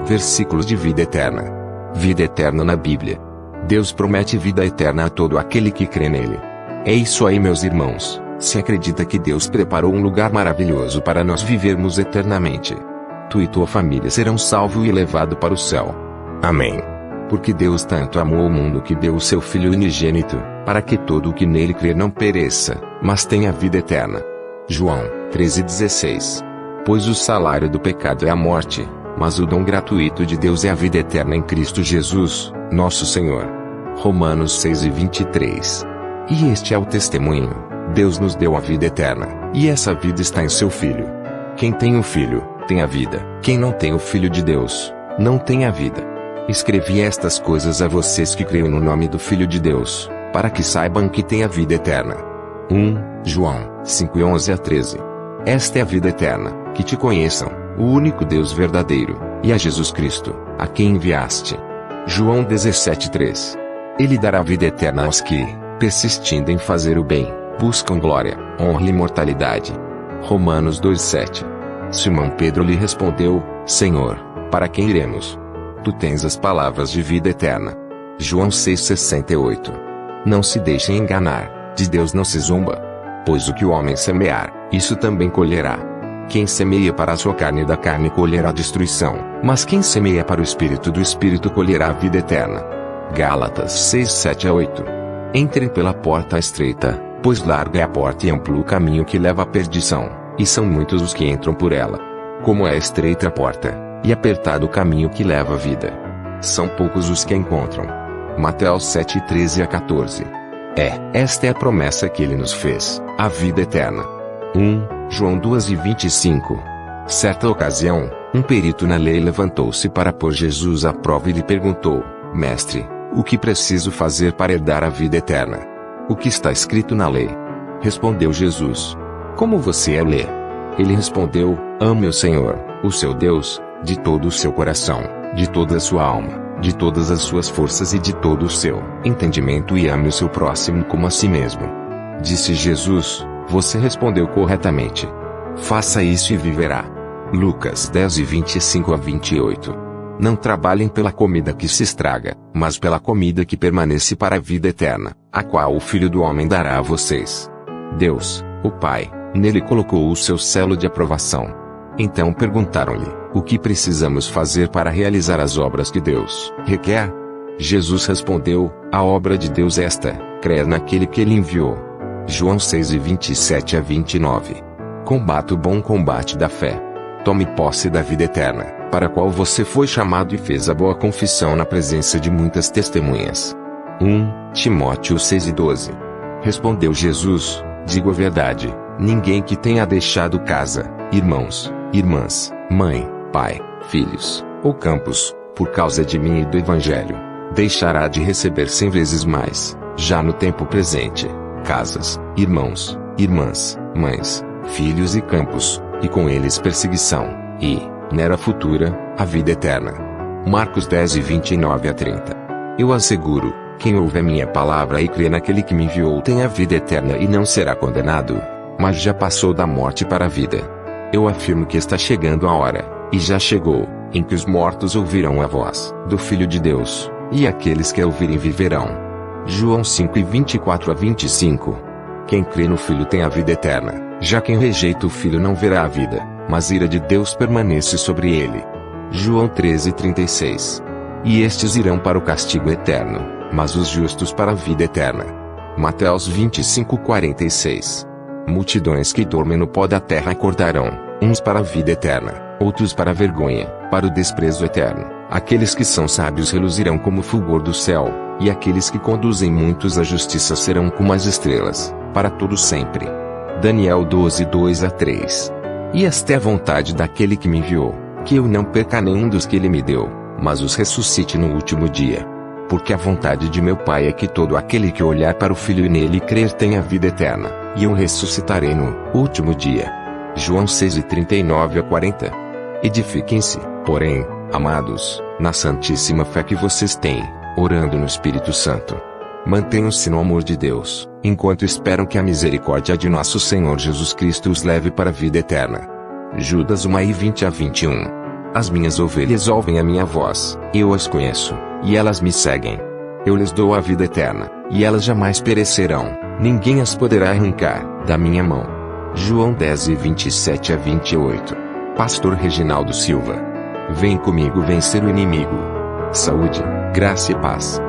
Versículos de vida eterna. Vida eterna na Bíblia. Deus promete vida eterna a todo aquele que crê nele. É isso aí, meus irmãos. Se acredita que Deus preparou um lugar maravilhoso para nós vivermos eternamente. Tu e tua família serão salvos e levados para o céu. Amém. Porque Deus tanto amou o mundo que deu o seu Filho unigênito, para que todo o que nele crer não pereça, mas tenha vida eterna. João 13,16. Pois o salário do pecado é a morte, mas o dom gratuito de Deus é a vida eterna em Cristo Jesus, nosso Senhor. Romanos 6,23. E este é o testemunho: Deus nos deu a vida eterna, e essa vida está em seu Filho. Quem tem o Filho, tem a vida. Quem não tem o Filho de Deus, não tem a vida. Escrevi estas coisas a vocês que creem no nome do Filho de Deus, para que saibam que têm a vida eterna. 1 João 5:11-13. Esta é a vida eterna, que te conheçam, o único Deus verdadeiro, e a Jesus Cristo, a quem enviaste. João 17:3. Ele dará vida eterna aos que, persistindo em fazer o bem, buscam glória, honra e imortalidade. Romanos 2:7. Simão Pedro lhe respondeu: Senhor, para quem iremos? Tu tens as palavras de vida eterna. João 6:68. Não se deixem enganar, de Deus não se zomba. Pois o que o homem semear, isso também colherá. Quem semeia para a sua carne, da carne colherá destruição, mas quem semeia para o Espírito, do Espírito colherá a vida eterna. Gálatas 6:7-8. Entrem pela porta estreita, pois larga é a porta e amplo o caminho que leva à perdição, e são muitos os que entram por ela. Como é estreita a porta, e apertado o caminho que leva à vida, são poucos os que a encontram. Mateus 7:13-14. Esta é a promessa que ele nos fez, a vida eterna. 1 João 2:25. Certa ocasião, um perito na lei levantou-se para pôr Jesus à prova e lhe perguntou: Mestre, o que preciso fazer para herdar a vida eterna? O que está escrito na lei? Respondeu Jesus: Como você a lê? Ele respondeu: Ame o Senhor, o seu Deus, de todo o seu coração, de toda a sua alma, de todas as suas forças e de todo o seu entendimento, e ame o seu próximo como a si mesmo. Disse Jesus: Você respondeu corretamente. Faça isso e viverá. Lucas 10:25-28. Não trabalhem pela comida que se estraga, mas pela comida que permanece para a vida eterna, a qual o Filho do Homem dará a vocês. Deus, o Pai, nele colocou o seu selo de aprovação. Então perguntaram-lhe: O que precisamos fazer para realizar as obras que Deus requer? Jesus respondeu: A obra de Deus é esta: crer naquele que ele enviou. João 6:27-29. Combata o bom combate da fé. Tome posse da vida eterna, para a qual você foi chamado e fez a boa confissão na presença de muitas testemunhas. 1 Timóteo 6:12. Respondeu Jesus: Digo a verdade, ninguém que tenha deixado casa, irmãos, irmãs, mãe, pai, filhos, ou campos, por causa de mim e do Evangelho, deixará de receber 100 vezes mais, já no tempo presente, casas, irmãos, irmãs, mães, filhos e campos, e com eles perseguição, e, na era futura, a vida eterna. Marcos 10:29-30. Eu asseguro, quem ouve a minha palavra e crê naquele que me enviou tem a vida eterna e não será condenado, mas já passou da morte para a vida. Eu afirmo que está chegando a hora, e já chegou, em que os mortos ouvirão a voz do Filho de Deus, e aqueles que a ouvirem viverão. João 5:24-25. Quem crê no Filho tem a vida eterna, já quem rejeita o Filho não verá a vida, mas a ira de Deus permanece sobre ele. João 13:36. E estes irão para o castigo eterno, mas os justos para a vida eterna. Mateus 25:46. Multidões que dormem no pó da terra acordarão, uns para a vida eterna, outros para a vergonha, para o desprezo eterno. Aqueles que são sábios reluzirão como o fulgor do céu, e aqueles que conduzem muitos à justiça serão como as estrelas, para todo sempre. Daniel 12:2-3. E esta é a vontade daquele que me enviou, que eu não perca nenhum dos que ele me deu, mas os ressuscite no último dia. Porque a vontade de meu Pai é que todo aquele que olhar para o Filho e nele crer tenha vida eterna, e eu o ressuscitarei no último dia. João 6:39-40. Edifiquem-se, porém, amados, na santíssima fé que vocês têm, orando no Espírito Santo. Mantenham-se no amor de Deus, enquanto esperam que a misericórdia de nosso Senhor Jesus Cristo os leve para a vida eterna. Judas 1:20-21. As minhas ovelhas ouvem a minha voz, eu as conheço, e elas me seguem. Eu lhes dou a vida eterna, e elas jamais perecerão, ninguém as poderá arrancar da minha mão. João 10:27-28. Pastor Reginaldo Silva. Vem comigo vencer o inimigo. Saúde, graça e paz.